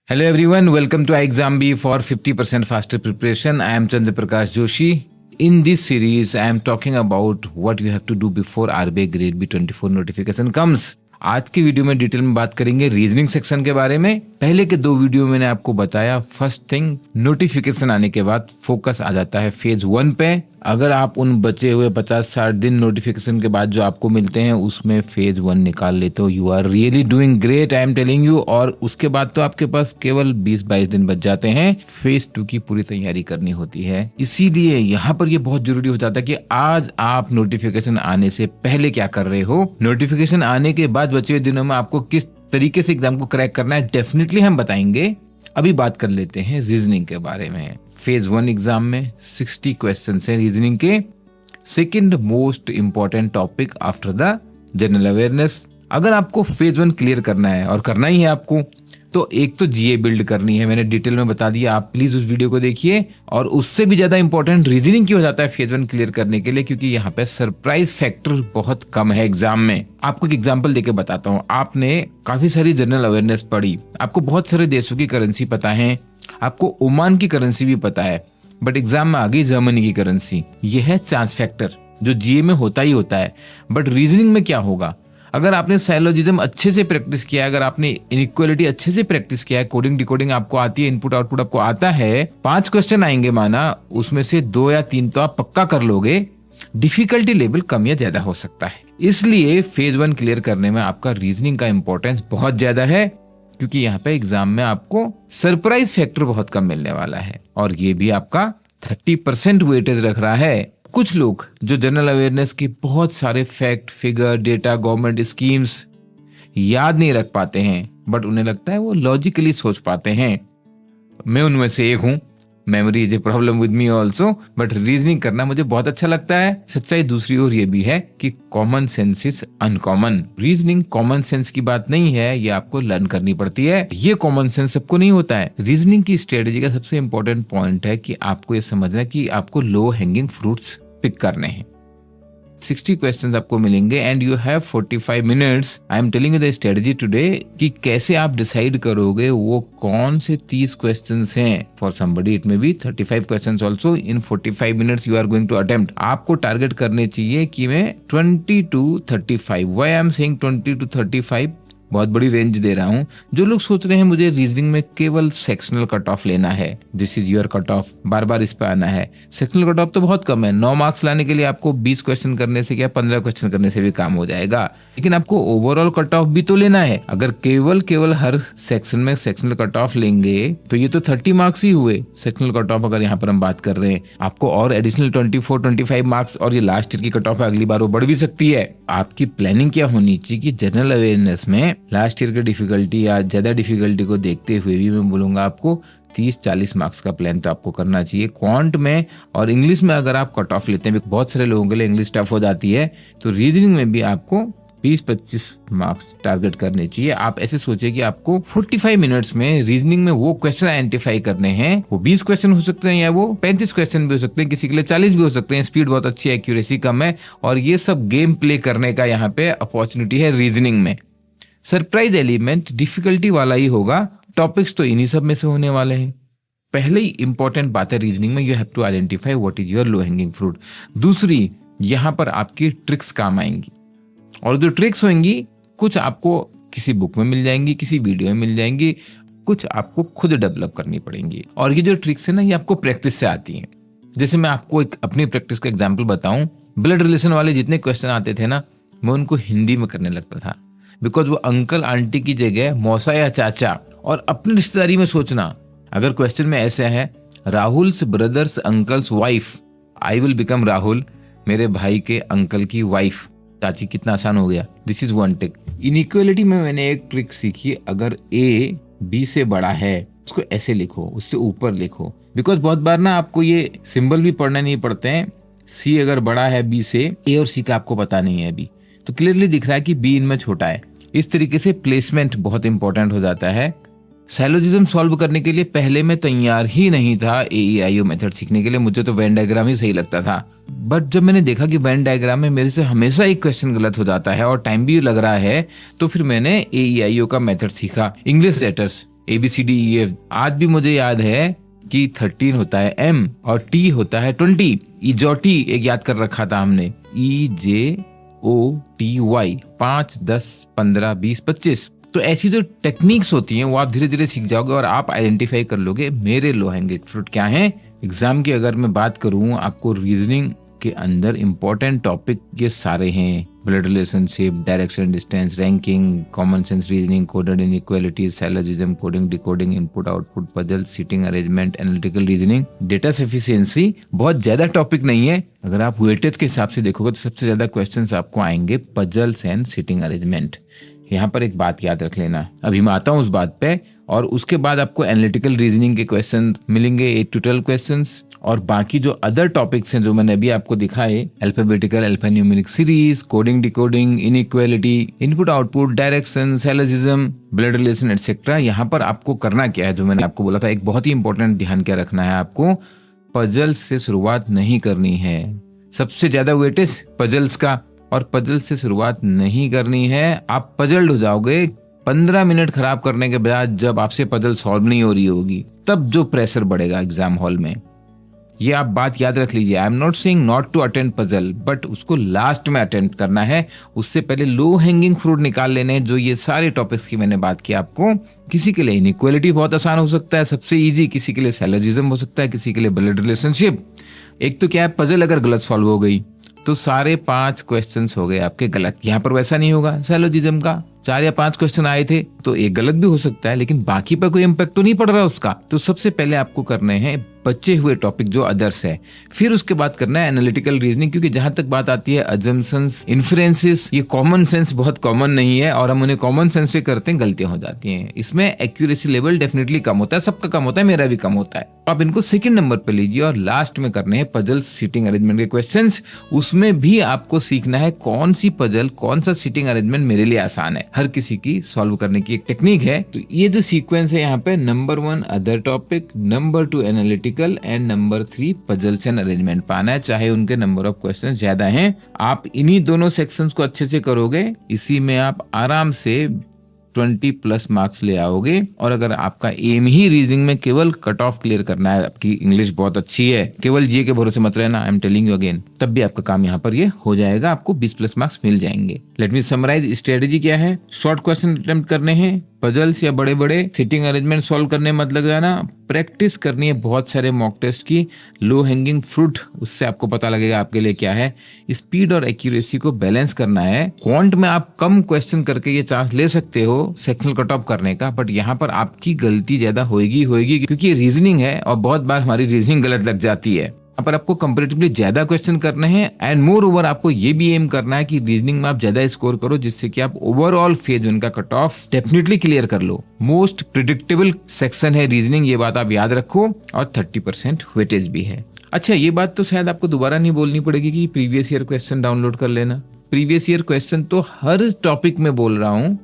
Hello everyone, welcome to iExamB for 50% faster preparation. I am Chandra Prakash Joshi. In this series, I am talking about what you have to do before RBI Grade B24 notification comes. आज की video में detail में बात करेंगे reasoning section के बारे में। पहले के दो वीडियो मैंने आपको बताया, फर्स्ट थिंग नोटिफिकेशन आने के बाद फोकस आ जाता है फेज 1 पे। अगर आप उन बचे हुए 50-60 दिन नोटिफिकेशन के बाद जो आपको मिलते हैं उसमें फेज 1 निकाल लेते हो, you are really doing great, I am telling you. और उसके बाद तो आपके पास केवल 20-22 दिन बच जाते हैं, फेज 2 की पूरी तैयारी करनी होती है। इसीलिए यहाँ पर ये बहुत जरूरी हो जाता है कि आज आप नोटिफिकेशन आने से पहले क्या कर रहे हो, नोटिफिकेशन आने के बाद बचे हुए दिनों में आपको किस तरीके से एग्जाम को क्रैक करना है, डेफिनेटली हम बताएंगे। अभी बात कर लेते हैं रीजनिंग के बारे में। फेज 1 एग्जाम में 60 क्वेश्चन है रीजनिंग के, second most important topic after the general awareness. अगर आपको फेज 1 क्लियर करना है और करना ही है आपको, तो एक तो जीए बिल्ड करनी है, मैंने डिटेल में बता दिया, आप प्लीज उस वीडियो को देखिए। और उससे भी ज्यादा इंपॉर्टेंट रीजनिंग क्यों हो जाता है फेज 1 क्लियर करने के लिए, क्योंकि यहाँ पे सरप्राइज फैक्टर बहुत कम है एग्जाम में। आपको एक एग्जांपल देके बताता हूँ। आपने काफी सारी जनरल अवेयरनेस पढ़ी, आपको बहुत सारे देशों की करेंसी पता है, आपको ओमान की करेंसी भी पता है, बट एग्जाम में आ गई जर्मनी की करेंसी। यह है चांस फैक्टर जो जीए में होता ही होता है। बट रीजनिंग में क्या होगा, अगर आपने साइलोजिज्म अच्छे से प्रैक्टिस किया है, अगर आपने इनइक्वालिटी अच्छे से प्रैक्टिस किया है, कोडिंग डिकोडिंग आपको आती है, इनपुट आउटपुट आपको आता है, 5 क्वेश्चन आएंगे माना, उसमें से 2 या 3 तो आप पक्का कर लोगे। डिफिकल्टी लेवल कम या ज्यादा हो सकता है, इसलिए फेज 1 क्लियर करने में आपका रीजनिंग का इंपॉर्टेंस बहुत ज्यादा है, क्योंकि यहाँ पे एग्जाम में आपको सरप्राइज फैक्टर बहुत कम मिलने वाला है। और ये भी आपका 30% वेटेज रख रहा है। कुछ लोग जो जनरल अवेयरनेस की बहुत सारे fact, figure, data, government schemes याद नहीं रख पाते हैं, बट उन्हें लगता है वो लॉजिकली सोच पाते हैं। मैं उनमें से एक हूं, memory is a problem with me also, but reasoning करना मुझे बहुत अच्छा लगता है। सच्चाई दूसरी ओर ये भी है कि common sense is uncommon. Reasoning common sense की बात नहीं है, ये आपको लर्न करनी पड़ती है। ये कॉमन सेंस सबको नहीं होता है। रीजनिंग की स्ट्रेटेजी का सबसे इंपॉर्टेंट पॉइंट है कि आपको ये समझना है कि आपको लो हैंगिंग फ्रूट्स पिक करने हैं। 60 क्वेश्चंस आपको मिलेंगे and you have 45 minutes. I am telling you the strategy today कि कैसे आप डिसाइड करोगे वो कौन से 30 क्वेश्चंस हैं। For somebody it may be 35 questions also in 45 minutes you are going to attempt. आपको टारगेट करने चाहिए कि मैं 20 to 35, why I am saying 20 to 35, बहुत बड़ी रेंज दे रहा हूं। जो लोग सोच रहे हैं मुझे रीजनिंग में केवल सेक्शनल कट ऑफ लेना है, this is your cut off, बार बार इस पे आना है। सेक्शनल कट ऑफ तो बहुत कम है, 9 मार्क्स लाने के लिए आपको 20 क्वेश्चन करने से क्या 15 क्वेश्चन करने से भी काम हो जाएगा, लेकिन आपको ओवरऑल कट ऑफ भी तो लेना है। अगर केवल हर सेक्शन में सेक्शनल कट ऑफ लेंगे तो ये तो 30 मार्क्स ही हुए सेक्शनल कट ऑफ। अगर यहाँ पर हम बात कर रहे हैं, आपको और एडिशनल 24-25 मार्क्स, और ये लास्ट ईयर की कट ऑफ है, अगली बार वो बढ़ भी सकती है। आपकी प्लानिंग क्या होनी चाहिए कि जनरल अवेयरनेस में लास्ट ईयर की डिफिकल्टी या ज्यादा डिफिकल्टी को देखते हुए भी मैं बोलूंगा आपको 30-40 मार्क्स का प्लान तो आपको करना चाहिए। क्वांट में और इंग्लिश में अगर आप कट ऑफ लेते हैं, बहुत सारे लोगों के लिए इंग्लिश टफ हो जाती है, तो रीजनिंग में भी आपको 20-25 मार्क्स टारगेट करने चाहिए। आप ऐसे सोचिए कि आपको 45 मिनट्स में रीजनिंग में वो क्वेश्चन आइडेंटिफाई करने हैं। वो 20 क्वेश्चन हो सकते हैं या वो 35 क्वेश्चन भी हो सकते हैं, किसी के लिए 40 भी हो सकते हैं। स्पीड बहुत अच्छी है, एक्यूरेसी कम है, और ये सब गेम प्ले करने का यहाँ पे अपॉर्चुनिटी है रीजनिंग में। सरप्राइज एलिमेंट डिफिकल्टी वाला ही होगा, टॉपिक्स तो इन्हीं सब में से होने वाले हैं। पहले ही इंपॉर्टेंट बात है रीजनिंग में, you have to identify what is your low hanging fruit. दूसरी, यहाँ पर आपकी ट्रिक्स काम आएंगी, और जो ट्रिक्स होंगी कुछ आपको किसी बुक में मिल जाएंगी, किसी वीडियो में मिल जाएंगी, कुछ आपको खुद डेवलप करनी पड़ेंगी। और ये जो ट्रिक्स है ना, ये आपको प्रैक्टिस से आती हैं। जैसे मैं आपको एक अपनी प्रैक्टिस का एग्जाम्पल बताऊं, ब्लड रिलेशन वाले जितने क्वेश्चन आते थे ना, मैं उनको हिंदी में करने लगता था, बिकॉज वो अंकल आंटी की जगह मौसा या चाचा और अपनी रिश्तेदारी में सोचना। अगर क्वेश्चन में ऐसा है, Rahul's brother's uncle's wife, I will become Rahul, मेरे भाई के अंकल की वाइफ चाची, कितना आसान हो गया। This is one trick. Inequality में मैंने एक ट्रिक सीखी, अगर ए बी से बड़ा है उसको ऐसे लिखो, उससे ऊपर लिखो, बिकॉज बहुत बार ना आपको ये सिंबल भी पढ़ने नहीं पड़ते हैं। सी अगर बड़ा है बी से, ए और सी का आपको पता नहीं है अभी, तो क्लियरली दिख रहा है कि बी इनमें छोटा है। इस तरीके से प्लेसमेंट बहुत इंपॉर्टेंट हो जाता है। साइलोजिज्म सॉल्व करने के लिए पहले मैं तैयार ही नहीं था AEIO मेथड सीखने के लिए, मुझे तो वेन डायग्राम ही सही लगता था। बट जब मैंने देखा कि वेन डायग्राम में मेरे से हमेशा एक क्वेश्चन गलत हो जाता है और टाइम भी लग रहा है, तो फिर मैंने AEIO का मेथड सीखा। English letters ABCDEF। आज भी मुझे याद है कि 13 होता है M और T होता है 20। EJOTY एक याद कर रखा था हमने, EJOTY, 5, 10, 15, 20, 25। तो ऐसी जो टेक्निक्स होती हैं वो आप धीरे धीरे सीख जाओगे और आप आइडेंटिफाई कर लोगे मेरे लो हैंगिंग फ्रूट क्या हैं। एग्जाम की अगर मैं बात करूं, आपको रीजनिंग के अंदर इंपॉर्टेंट टॉपिक ये सारे हैं: blood relationship, direction, distance, ranking, common sense reasoning, coded inequalities, syllogism, coding, decoding, input output puzzle, seating arrangement, analytical reasoning, data sufficiency. बहुत ज्यादा टॉपिक नहीं है। अगर आप वेटेज के हिसाब से देखोगे तो सबसे ज्यादा क्वेश्चंस आपको आएंगे पजल्स एंड सीटिंग अरेंजमेंट। यहाँ पर एक बात याद रख लेना, अभी मैं आता हूँ उस बात पे, और उसके बाद आपको एनालिटिकल रीजनिंग के क्वेश्चन मिलेंगे 8 to 12 क्वेश्चंस, और बाकी जो अदर टॉपिक्स हैं जो मैंने अभी आपको दिखाए, alphabetical, alphanumeric series, coding, decoding, inequality, input output, direction, syllogism, blood relation etcetera. यहाँ पर आपको करना क्या है, जो मैंने आपको बोला था, एक बहुत ही इंपॉर्टेंट ध्यान क्या रखना है, आपको पजल्स से शुरुआत नहीं करनी है। सबसे ज्यादा वेटेज पजल्स का, और पजल से शुरुआत नहीं करनी है। आप पजल्ड हो जाओगे 15 मिनट खराब करने के बाद, जब आपसे पजल सॉल्व नहीं हो रही होगी, तब जो प्रेशर बढ़ेगा एग्जाम हॉल में। ये आप बात याद रख लीजिए। I am not saying not to attend puzzle, but उसको लास्ट में अटेंड करना है। उससे पहले लो हैंगिंग फ्रूट निकाल लेने हैं, जो ये सारे टॉपिक्स की मैंने बात की आपको। किसी के लिए इनइक्वालिटी बहुत आसान हो सकता है, सबसे इजी। किसी के लिए सैलोजिज्म हो सकता है, किसी के लिए ब्लड रिलेशनशिप। एक तो क्या है, पजल अगर गलत सॉल्व हो गई तो सारे 5 क्वेश्चंस हो गए आपके गलत। यहाँ पर वैसा नहीं होगा। सैलोजिज्म का 4 या 5 क्वेश्चन आए थे तो एक गलत भी हो सकता है, लेकिन बाकी पर कोई इम्पैक्ट तो नहीं पड़ रहा उसका। तो सबसे पहले आपको करने हैं बचे हुए टॉपिक जो अदर्स है, फिर उसके बाद करना है एनालिटिकल रीजनिंग, क्योंकि जहां तक बात आती है अजम्पशंस, इन्फ्रेंसेस, ये कॉमन सेंस बहुत कॉमन नहीं है, और हम उन्हें कॉमन सेंस से करते हैं, गलतियां हो जाती हैं। इसमें एक्यूरेसी लेवल डेफिनेटली कम होता है, सबका कम होता है, मेरा भी कम होता है। आप इनको सेकंड नंबर पे लीजिए, और लास्ट में करने हैं पजल सीटिंग अरेंजमेंट के क्वेश्चंस। उसमें भी आपको सीखना है कौन सी पजल, कौन सा सीटिंग अरेंजमेंट मेरे लिए आसान है। हर किसी की सॉल्व करने की एक टेक्निक है। तो ये जो सीक्वेंस है यहाँ पे, number 1 other topic, number 2 analytical, and number 3 puzzles and arrangement पाना है, चाहे उनके नंबर ऑफ क्वेश्चंस ज्यादा हैं। आप इन्हीं दोनों सेक्शंस को अच्छे से करोगे, इसी में आप आराम से 20+ मार्क्स ले आओगे। और अगर आपका एम ही रीजनिंग में केवल कट ऑफ क्लियर करना है, आपकी इंग्लिश बहुत अच्छी है, केवल जीए के भरोसे मत रहना, आई एम टेलिंग यू अगेन, तब भी आपका काम यहाँ पर ये हो जाएगा, आपको 20+ मार्क्स मिल जाएंगे। लेट मी समराइज स्ट्रेटेजी क्या है। शॉर्ट क्वेश्चन अटेम्प्ट करने हैं, पजल्स या बड़े बड़े सिटिंग अरेंजमेंट सॉल्व करने मत लग जाना। प्रैक्टिस करनी है बहुत सारे मॉक टेस्ट की, लो हैंगिंग फ्रूट, उससे आपको पता लगेगा आपके लिए क्या है। स्पीड और एक्यूरेसी को बैलेंस करना है। क्वांट में आप कम क्वेश्चन करके ये चांस ले सकते हो सेक्शनल कट ऑफ करने का, बट यहाँ पर आपकी गलती ज्यादा होगी क्योंकि ये रीजनिंग है, और बहुत बार हमारी रीजनिंग गलत लग जाती है। यहाँ पर आपको कंपैरेटिवली ज्यादा क्वेश्चन करने हैं, एंड मोर ओवर आपको ये भी एम करना है कि रीजनिंग में आप ज्यादा स्कोर करो, जिससे कि आप ओवरऑल फेज उनका कट ऑफ डेफिनेटली क्लियर कर लो। मोस्ट प्रिडिक्टेबल सेक्शन है रीजनिंग, ये बात आप याद रखो, और 30% वेटेज भी है। अच्छा, ये बात तो शायद आपको दोबारा नहीं बोलनी पड़ेगी कि प्रीवियस ईयर क्वेश्चन डाउनलोड कर लेना। प्रीवियस ईयर क्वेश्चन तो हर टॉपिक में बोल रहा हूँ,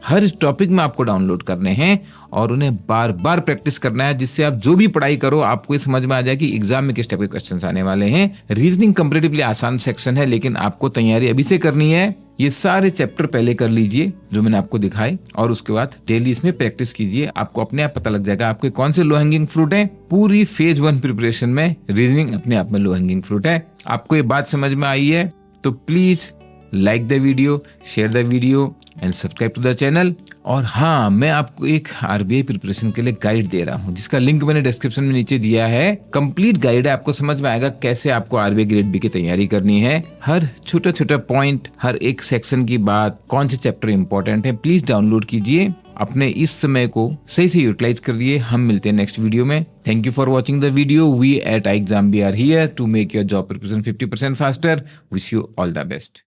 हर टॉपिक में आपको डाउनलोड करने हैं, और उन्हें बार बार प्रैक्टिस करना है, जिससे आप जो भी पढ़ाई करो आपको ये समझ में आ जाए कि एग्जाम में किस टाइप के क्वेश्चंस आने वाले हैं। रीजनिंग कंपैरेटिवली आसान सेक्शन है, लेकिन आपको तैयारी अभी से करनी है। ये सारे चैप्टर पहले कर लीजिए जो मैंने आपको दिखाए, और उसके बाद डेली इसमें प्रैक्टिस कीजिए। आपको अपने आप पता लग जाएगा आपके कौन से लो हैंगिंग फ्रूट है। पूरी फेज 1 प्रिपरेशन में रीजनिंग अपने आप में लो हैंगिंग फ्रूट है। आपको ये बात समझ में आई है तो please like the video, share the video and subscribe to the channel. और हाँ, मैं आपको एक आरबीआई प्रिपरेशन के लिए गाइड दे रहा हूँ, जिसका लिंक मैंने डिस्क्रिप्शन में नीचे दिया है। कंप्लीट गाइड है, आपको समझ में आएगा कैसे आपको आरबीआई ग्रेड बी की तैयारी करनी है। हर छोटा छोटा पॉइंट, हर एक सेक्शन की बात, कौन से चैप्टर इंपॉर्टेंट है, प्लीज डाउनलोड कीजिए। अपने इस समय को सही से यूटिलाइज करिए। हम मिलते हैं नेक्स्ट वीडियो में। Thank you for watching the video. We at iExamBee are here to make your job preparation 50% faster. Wish you all the best.